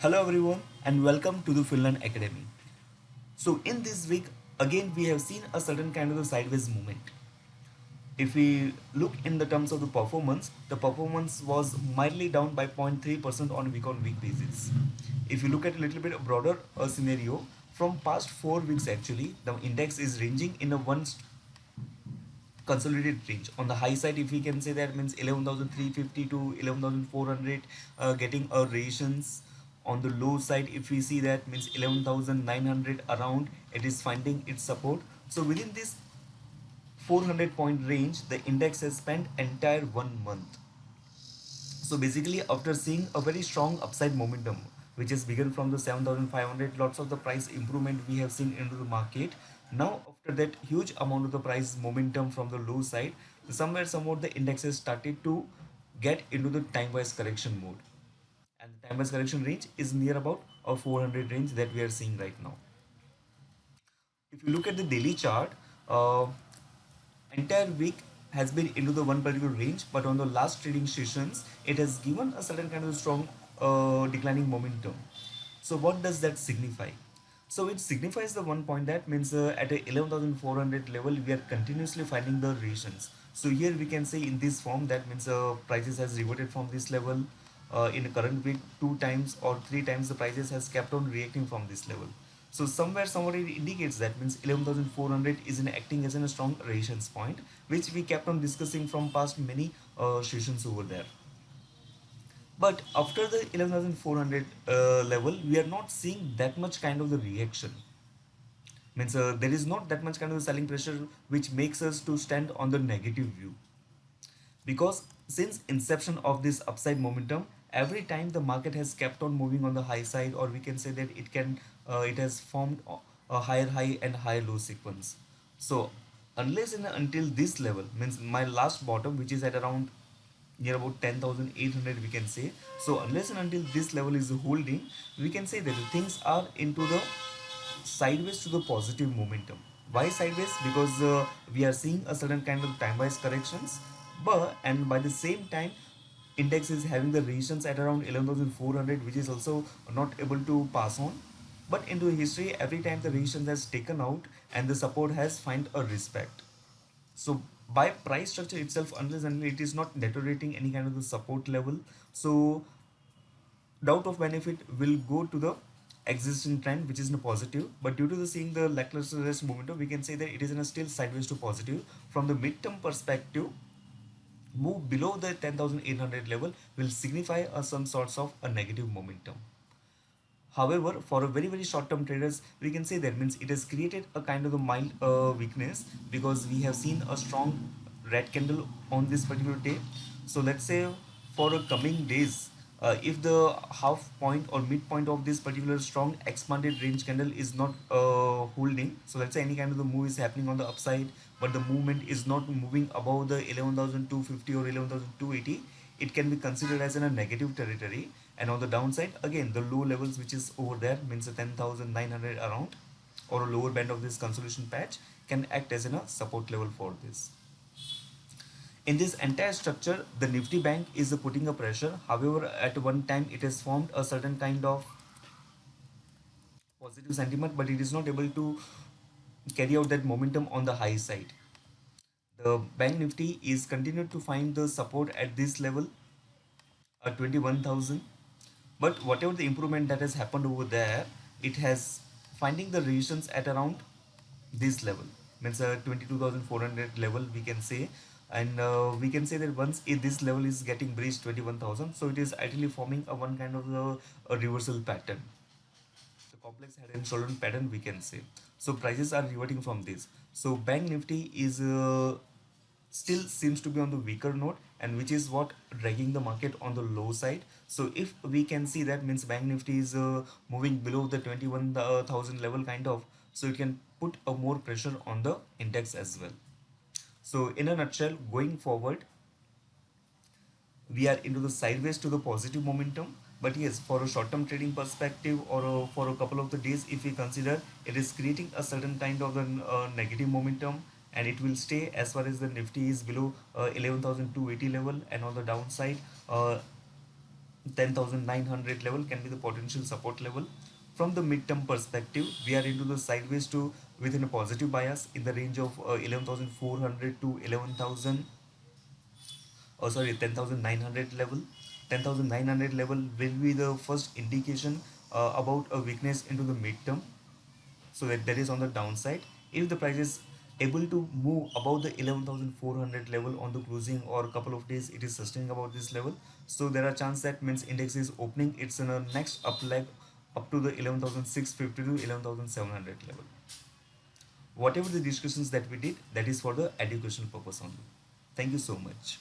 Hello everyone and welcome to the Finland Academy. So in this week again we have seen a certain kind of a sideways movement. If we look in the terms of the performance was mildly down by 0.3% on week basis. If you look at a little bit broader scenario, from past 4 weeks actually, the index is ranging in a one consolidated range. On the high side, if we can say that means 11,350 to 11,400 getting a rations. On the low side, if we see that means 11,900 around, it is finding its support. So within this 400 point range, the index has spent entire 1 month. So basically, after seeing a very strong upside momentum, which has begun from the 7,500, lots of the price improvement we have seen into the market. Now, after that huge amount of the price momentum from the low side, somewhat the indexes started to get into the time-wise correction mode. And the time-wise correction range is near about a 400 range that we are seeing right now. If you look at the daily chart, uh, entire week has been into the one particular range, but on the last trading sessions it has given a certain kind of strong declining momentum. So what does that signify? So it signifies the one point that means at a 11,400 level we are continuously finding the reactions. So here we can say in this form that means prices has reverted from this level in the current week two times or three times the prices has kept on reacting from this level. So somewhere it indicates that means 11,400 is acting as a strong resistance point, which we kept on discussing from past many sessions over there. But after the 11,400 level, we are not seeing that much kind of the reaction. Means there is not that much kind of the selling pressure which makes us to stand on the negative view. Because since inception of this upside momentum, every time the market has kept on moving on the high side, or we can say that it has formed a higher high and higher low sequence. So unless and until this level, means my last bottom, which is at around near about 10,800, we can say. So unless and until this level is holding, we can say that the things are into the sideways to the positive momentum. Why sideways? Because we are seeing a certain kind of time wise corrections, but and by the same time index is having the resistance at around 11,400, which is also not able to pass on. But into history, every time the resistance has taken out and the support has find a respect. So by price structure itself, unless and until it is not deteriorating any kind of the support level, so doubt of benefit will go to the existing trend, which is in a positive. But due to the seeing the lackluster rest momentum, we can say that it is in a still sideways to positive. From the midterm perspective, move below the 10,800 level will signify some sorts of a negative momentum. However, for a very short term traders, we can say that means it has created a kind of a mild weakness, because we have seen a strong red candle on this particular day. So let's say for a coming days, if the half point or midpoint of this particular strong expanded range candle is not holding, so let's say any kind of the move is happening on the upside, but the movement is not moving above the 11,250 or 11,280, it can be considered as in a negative territory. And on the downside, again the low levels which is over there, means the 10,900 around, or a lower band of this consolidation patch, can act as in a support level for this. In this entire structure, the Nifty Bank is putting a pressure. However, at one time it has formed a certain kind of positive sentiment, but it is not able to carry out that momentum on the high side. The Bank Nifty is continued to find the support at this level, 21,000. But whatever the improvement that has happened over there, it has finding the resistance at around this level, means 22,400 level we can say. And we can say that once this level is getting breached 21,000, so it is ideally forming a one kind of a reversal pattern, the complex head and shoulder pattern we can say. So prices are reverting from this. So Bank Nifty is still seems to be on the weaker note, and which is what dragging the market on the low side. So if we can see that means Bank Nifty is moving below the 21,000 level kind of, so it can put a more pressure on the index as well. So in a nutshell, going forward, we are into the sideways to the positive momentum. But yes, for a short term trading perspective, or for a couple of the days, if we consider, it is creating a certain kind of an negative momentum, and it will stay as far as the Nifty is below 11,280 level. And on the downside, 10,900 level can be the potential support level. From the midterm perspective, we are into the sideways to within a positive bias in the range of 11,400 to 11,000, oh sorry, 10,900 level. 10,900 level will be the first indication about a weakness into the midterm, so that is on the downside. If the price is able to move above the 11,400 level on the closing or a couple of days, it is sustaining about this level, so there are chance that means index is opening its in a next up leg up to the 11,650 to 11,700 level. Whatever the discussions that we did, that is for the education purpose only. Thank you so much.